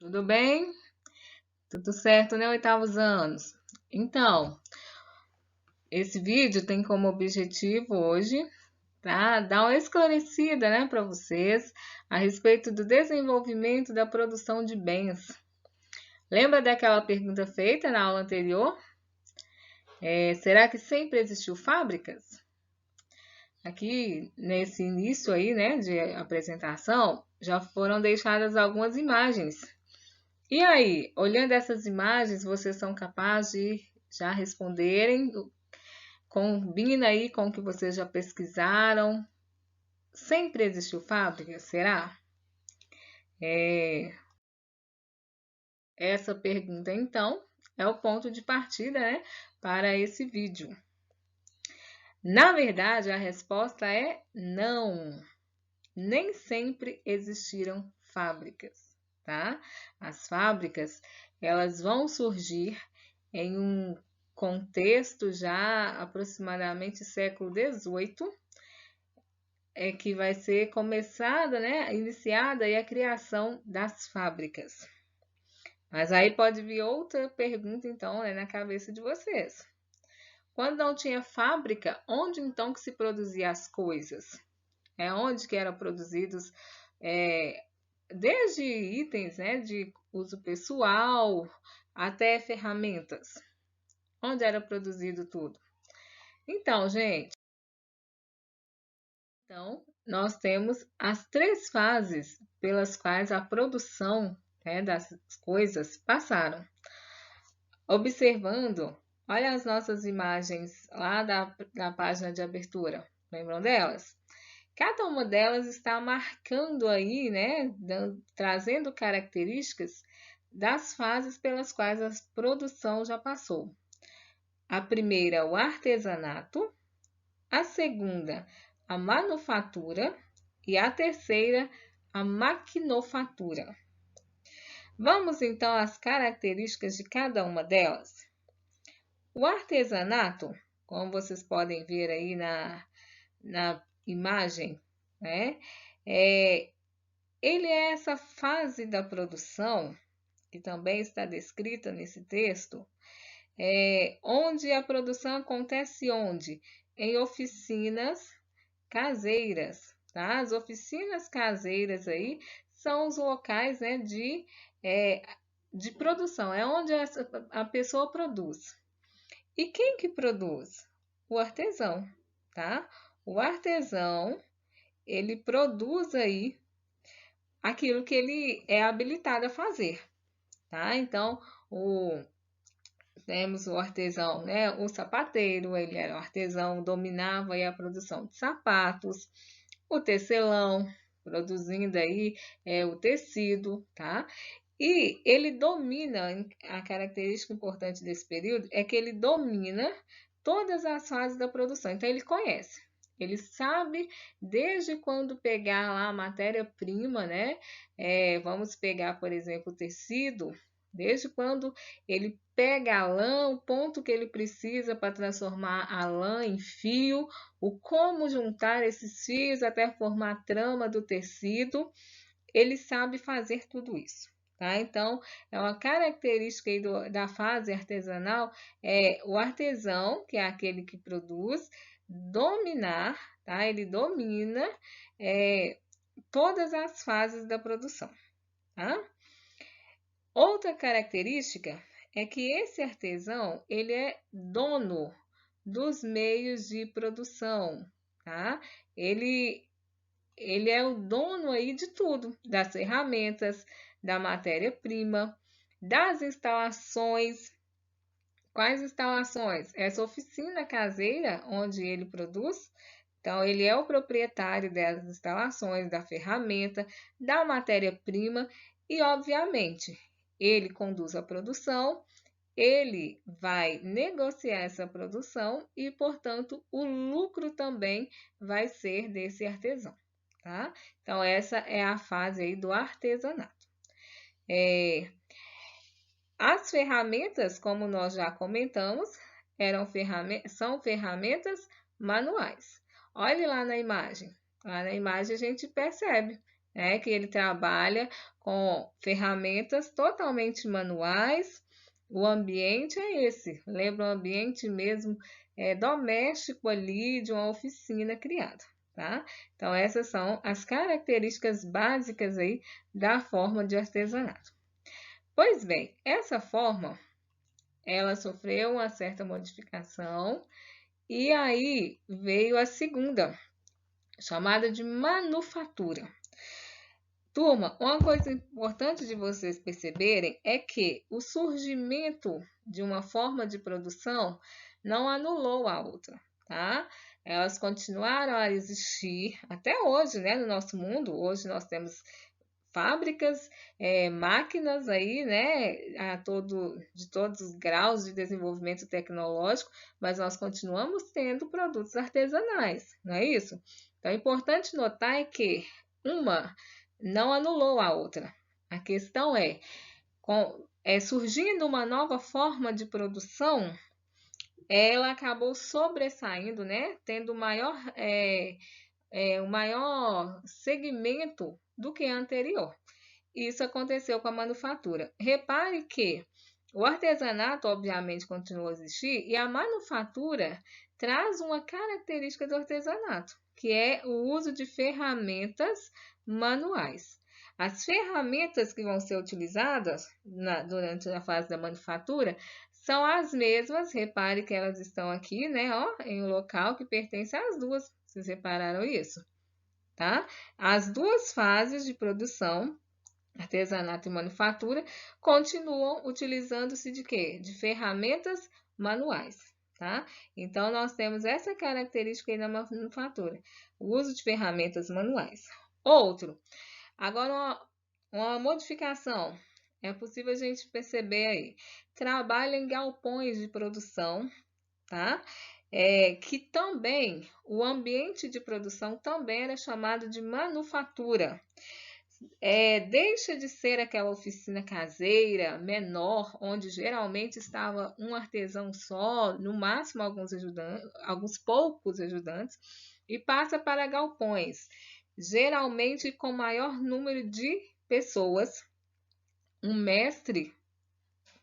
Tudo bem? Tudo certo, né? Oitavos anos. Então, esse vídeo tem como objetivo hoje, tá? Dar uma esclarecida, né, para vocês a respeito do desenvolvimento da produção de bens. Lembra daquela pergunta feita na aula anterior? Será que sempre existiu fábricas? Aqui, nesse início aí, né, de apresentação, já foram deixadas algumas imagens. E aí, olhando essas imagens, vocês são capazes de já responderem? Combina aí com o que vocês já pesquisaram? Sempre existiu fábrica? Será? É, essa pergunta, então, é o ponto de partida, né, para esse vídeo. Na verdade, a resposta é não. Nem sempre existiram fábricas, tá? As fábricas, elas vão surgir em um contexto já aproximadamente século XVIII, que vai ser começada, né, iniciada aí a criação das fábricas. Mas aí pode vir outra pergunta, então, né, na cabeça de vocês. Quando não tinha fábrica, onde então que se produzia as coisas? Onde que eram produzidos desde itens, né, de uso pessoal até ferramentas? Onde era produzido tudo? Então, gente, nós temos as três fases pelas quais a produção, né, das coisas passaram. Observando, olha as nossas imagens lá da página de abertura, lembram delas? Cada uma delas está marcando aí, né, trazendo características das fases pelas quais a produção já passou. A primeira, o artesanato, a segunda, a manufatura e a terceira, a maquinofatura. Vamos então às características de cada uma delas. O artesanato, como vocês podem ver aí na imagem, né? Ele é essa fase da produção, que também está descrita nesse texto, onde a produção acontece onde? Em oficinas caseiras, tá? As oficinas caseiras aí são os locais, né, de produção, é onde a pessoa produz. E quem que produz? O artesão, tá? O artesão, ele produz aí aquilo que ele é habilitado a fazer, tá? Então, temos o artesão, né? O sapateiro, ele era um artesão, dominava aí a produção de sapatos. O tecelão, produzindo aí o tecido, tá? E ele domina, a característica importante desse período é que ele domina todas as fases da produção. Então, ele conhece. Ele sabe desde quando pegar lá a matéria-prima, né? Vamos pegar, por exemplo, o tecido, desde quando ele pega a lã, o ponto que ele precisa para transformar a lã em fio, o como juntar esses fios até formar a trama do tecido, ele sabe fazer tudo isso. Tá? Então, é uma característica aí da fase artesanal, o artesão, que é aquele que produz, dominar, tá? Ele domina todas as fases da produção. Tá? Outra característica é que esse artesão, ele é dono dos meios de produção, tá? Ele é o dono aí de tudo, das ferramentas, da matéria-prima, das instalações. Quais instalações? Essa oficina caseira onde ele produz. Então, ele é o proprietário das instalações, da ferramenta, da matéria-prima e, obviamente, ele conduz a produção, ele vai negociar essa produção e, portanto, o lucro também vai ser desse artesão, tá? Então, essa é a fase aí do artesanato. As ferramentas, como nós já comentamos, são ferramentas manuais. Olhe lá na imagem. Lá na imagem a gente percebe né, que ele trabalha com ferramentas totalmente manuais. O ambiente é esse, lembra o ambiente mesmo doméstico ali de uma oficina criada, tá? Então, essas são as características básicas aí da forma de artesanato. Pois bem, essa forma, ela sofreu uma certa modificação e aí veio a segunda, chamada de manufatura. Turma, uma coisa importante de vocês perceberem é que o surgimento de uma forma de produção não anulou a outra, tá? Elas continuaram a existir até hoje, né? No nosso mundo, hoje nós temos fábricas, máquinas aí, né? De todos os graus de desenvolvimento tecnológico, mas nós continuamos tendo produtos artesanais, não é isso? Então, é importante notar é que uma não anulou a outra. A questão surgindo uma nova forma de produção, ela acabou sobressaindo, né? Tendo um maior segmento do que a anterior. Isso aconteceu com a manufatura. Repare que o artesanato, obviamente, continua a existir e a manufatura traz uma característica do artesanato, que é o uso de ferramentas manuais. As ferramentas que vão ser utilizadas durante a fase da manufatura são as mesmas, repare que elas estão aqui, né, ó, em um local que pertence às duas, vocês repararam isso? Tá? As duas fases de produção, artesanato e manufatura, continuam utilizando-se de quê? De ferramentas manuais, tá? Então, nós temos essa característica aí na manufatura, o uso de ferramentas manuais. Outro, agora uma modificação, é possível a gente perceber aí, trabalha em galpões de produção, tá? Que também, o ambiente de produção também era chamado de manufatura. Deixa de ser aquela oficina caseira, menor, onde geralmente estava um artesão só, no máximo alguns poucos ajudantes, e passa para galpões, geralmente com maior número de pessoas. Um mestre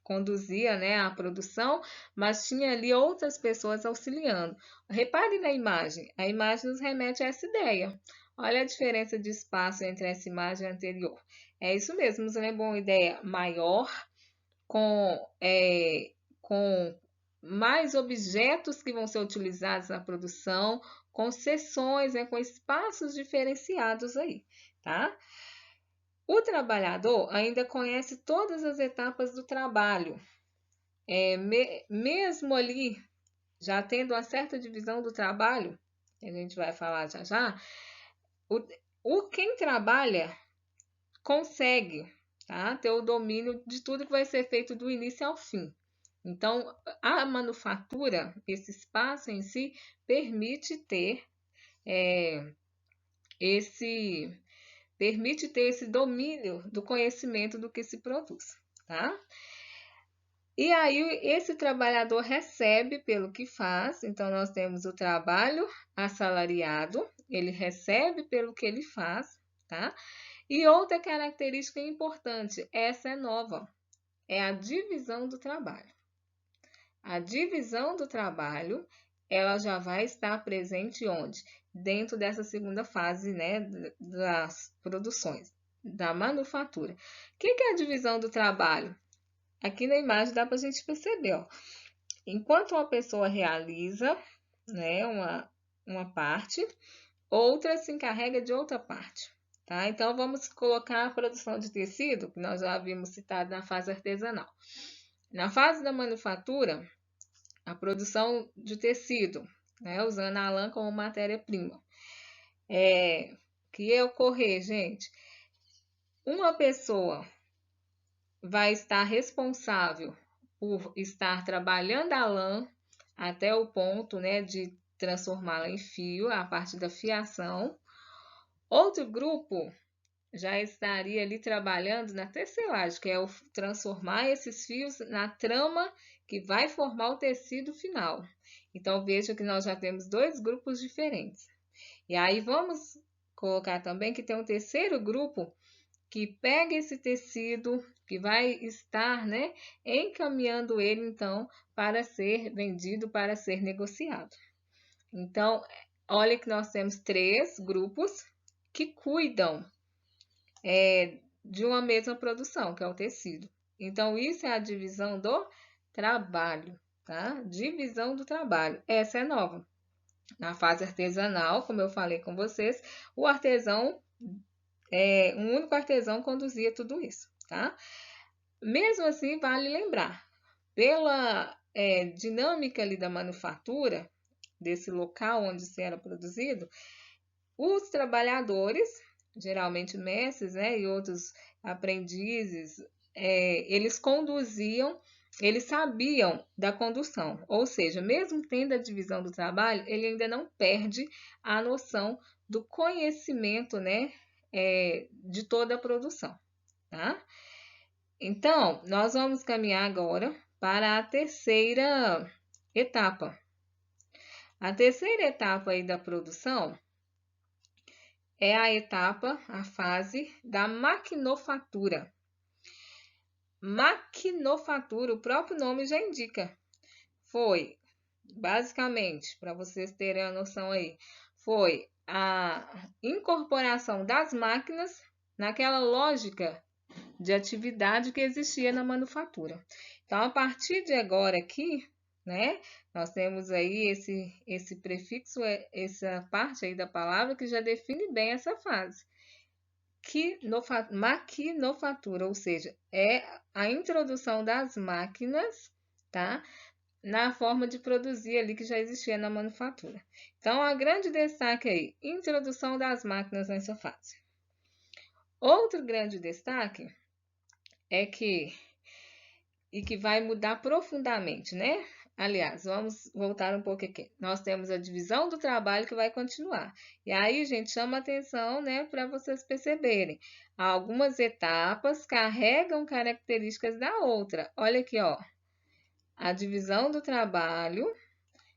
conduzia, né, a produção, mas tinha ali outras pessoas auxiliando. Repare na imagem, a imagem nos remete a essa ideia. Olha a diferença de espaço entre essa imagem e a anterior. É isso mesmo, nos lembra uma ideia maior, com mais objetos que vão ser utilizados na produção, com seções, né, com espaços diferenciados aí, tá? O trabalhador ainda conhece todas as etapas do trabalho, mesmo ali, já tendo uma certa divisão do trabalho, que a gente vai falar já já, quem trabalha consegue, tá, ter o domínio de tudo que vai ser feito do início ao fim. Então, a manufatura, esse espaço em si, permite ter esse domínio do conhecimento do que se produz, tá? E aí, esse trabalhador recebe pelo que faz, então nós temos o trabalho assalariado, ele recebe pelo que ele faz, tá? E outra característica importante, essa é nova, é a divisão do trabalho. A divisão do trabalho, ela já vai estar presente onde? Dentro dessa segunda fase, né, das produções, da manufatura. O que é a divisão do trabalho? Aqui na imagem dá para a gente perceber, ó. Enquanto uma pessoa realiza, né, uma parte, outra se encarrega de outra parte, tá? Então, vamos colocar a produção de tecido, que nós já havíamos citado na fase artesanal. Na fase da manufatura, a produção de tecido, né, usando a lã como matéria-prima. Que ia ocorrer, gente? Uma pessoa vai estar responsável por estar trabalhando a lã até o ponto, né, de transformá-la em fio, a partir da fiação. Outro grupo já estaria ali trabalhando na tecelagem, que é o transformar esses fios na trama que vai formar o tecido final. Então, veja que nós já temos dois grupos diferentes. E aí, vamos colocar também que tem um terceiro grupo que pega esse tecido, que vai estar, né, encaminhando ele, então, para ser vendido, para ser negociado. Então, olha que nós temos 3 grupos que cuidam de uma mesma produção, que é o tecido. Então, isso é a divisão do trabalho, tá? Divisão do trabalho. Essa é nova. Na fase artesanal, como eu falei com vocês, o artesão, um único artesão conduzia tudo isso, tá? Mesmo assim, vale lembrar, pela dinâmica ali da manufatura, desse local onde se era produzido, os trabalhadores, geralmente mestres, né, e outros aprendizes, eles conduziam, eles sabiam da condução, ou seja, mesmo tendo a divisão do trabalho, ele ainda não perde a noção do conhecimento, né, de toda a produção, tá? Então, nós vamos caminhar agora para a terceira etapa. A terceira etapa aí da produção é a etapa, a fase da maquinofatura. Maquinofatura, o próprio nome já indica. Foi, basicamente, para vocês terem a noção aí, foi a incorporação das máquinas naquela lógica de atividade que existia na manufatura. Então, a partir de agora aqui, né, nós temos aí esse prefixo, essa parte aí da palavra que já define bem essa fase. Maquinofatura, ou seja, é a introdução das máquinas, tá? Na forma de produzir ali que já existia na manufatura. Então, a grande destaque aí, introdução das máquinas nessa fase. Outro grande destaque é que vai mudar profundamente, né? Aliás, vamos voltar um pouco aqui. Nós temos a divisão do trabalho que vai continuar. E aí, gente, chama atenção, né, para vocês perceberem. Algumas etapas carregam características da outra. Olha aqui, ó. A divisão do trabalho,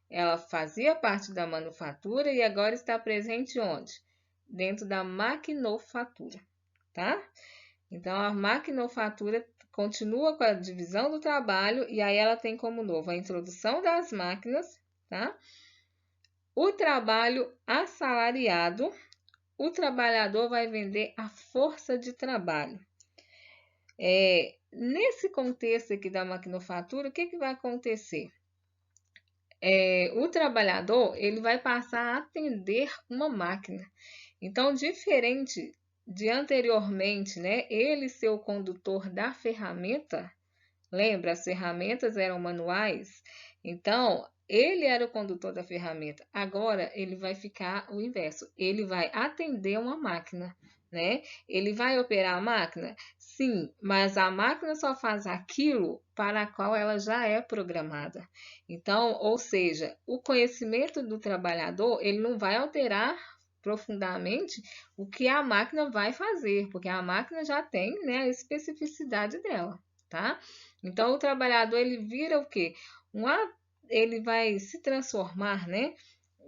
ela fazia parte da manufatura e agora está presente onde? Dentro da maquinofatura, tá? Então, a maquinofatura continua com a divisão do trabalho e aí ela tem como novo a introdução das máquinas, tá? O trabalho assalariado, o trabalhador vai vender a força de trabalho. Nesse contexto aqui da maquinofatura, o que vai acontecer? O trabalhador, ele vai passar a atender uma máquina. Então, diferente de anteriormente, né, ele ser o condutor da ferramenta, lembra, as ferramentas eram manuais, então ele era o condutor da ferramenta. Agora ele vai ficar o inverso, ele vai atender uma máquina, né? Ele vai operar a máquina? Sim, mas a máquina só faz aquilo para a qual ela já é programada. Então, ou seja, o conhecimento do trabalhador, ele não vai alterar profundamente o que a máquina vai fazer, porque a máquina já tem, né, a especificidade dela, tá? Então, o trabalhador, ele vira o quê? Ele vai se transformar, né,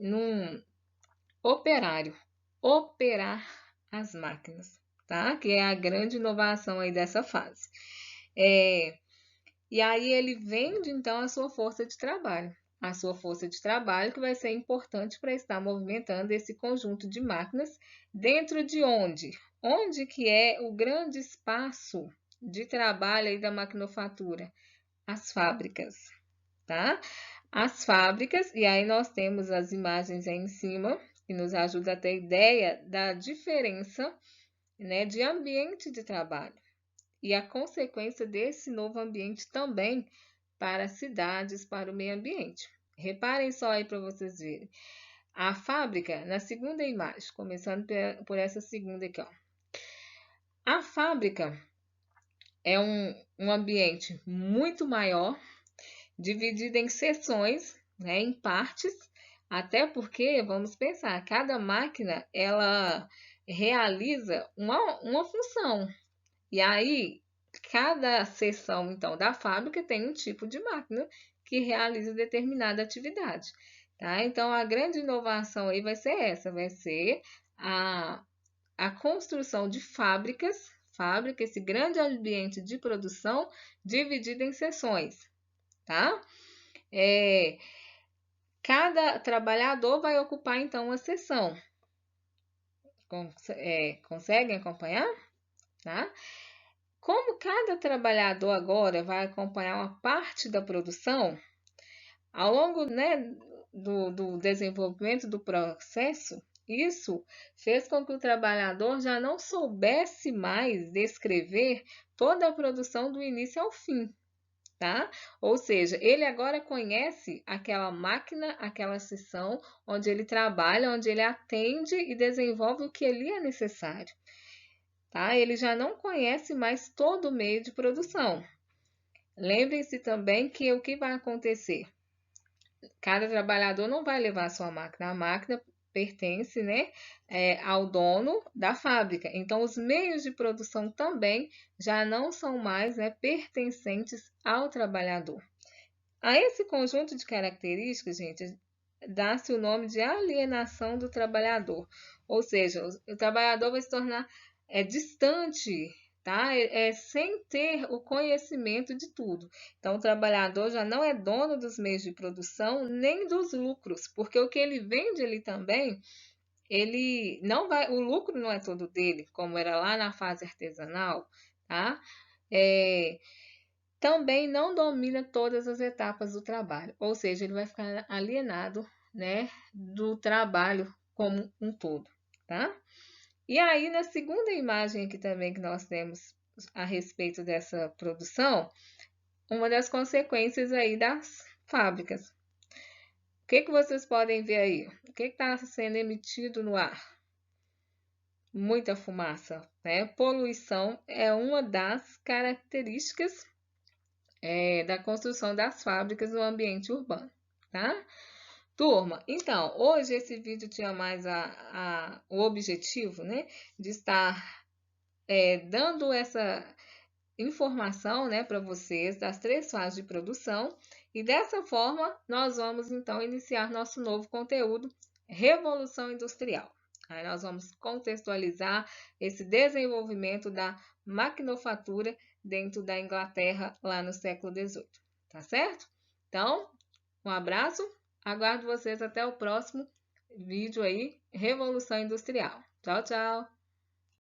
num operário, operar as máquinas, tá? Que é a grande inovação aí dessa fase. E aí ele vende, então, a sua força de trabalho. A sua força de trabalho que vai ser importante para estar movimentando esse conjunto de máquinas dentro de onde? Onde que é o grande espaço de trabalho aí da maquinofatura? As fábricas, tá? As fábricas, e aí nós temos as imagens aí em cima, que nos ajuda a ter ideia da diferença, né, de ambiente de trabalho e a consequência desse novo ambiente também para as cidades, para o meio ambiente. Reparem só aí para vocês verem. A fábrica, na segunda imagem, começando por essa segunda aqui, ó. A fábrica é um ambiente muito maior, dividido em seções, né, em partes, até porque, vamos pensar, cada máquina, ela realiza uma função. E aí, cada seção, então, da fábrica tem um tipo de máquina que realiza determinada atividade, tá? Então, a grande inovação aí vai ser essa, vai ser a construção de fábrica, esse grande ambiente de produção dividido em seções, tá? Cada trabalhador vai ocupar então uma seção. Conseguem acompanhar? Tá? Como cada trabalhador agora vai acompanhar uma parte da produção, ao longo, né, do desenvolvimento do processo, isso fez com que o trabalhador já não soubesse mais descrever toda a produção do início ao fim, tá? Ou seja, ele agora conhece aquela máquina, aquela seção onde ele trabalha, onde ele atende e desenvolve o que ali é necessário, tá? Ele já não conhece mais todo o meio de produção. Lembrem-se também que o que vai acontecer? Cada trabalhador não vai levar a sua máquina. A máquina pertence, né, ao dono da fábrica. Então, os meios de produção também já não são mais, né, pertencentes ao trabalhador. A esse conjunto de características, gente, dá-se o nome de alienação do trabalhador. Ou seja, o trabalhador vai se tornar distante, tá? Sem ter o conhecimento de tudo. Então, o trabalhador já não é dono dos meios de produção nem dos lucros, porque o que ele vende ali também, ele não vai, o lucro não é todo dele, como era lá na fase artesanal, tá? Também não domina todas as etapas do trabalho, ou seja, ele vai ficar alienado, né, do trabalho como um todo, tá? E aí, na segunda imagem aqui também que nós temos a respeito dessa produção, uma das consequências aí das fábricas. O que vocês podem ver aí? O que está sendo emitido no ar? Muita fumaça, né? Poluição é uma das características da construção das fábricas no ambiente urbano, tá? Turma, então, hoje esse vídeo tinha mais o objetivo, né, de estar dando essa informação, né, para vocês das 3 fases de produção, e dessa forma nós vamos então iniciar nosso novo conteúdo, Revolução Industrial. Aí nós vamos contextualizar esse desenvolvimento da maquinofatura dentro da Inglaterra lá no século XVIII, tá certo? Então, um abraço, aguardo vocês até o próximo vídeo aí, Revolução Industrial. Tchau, tchau!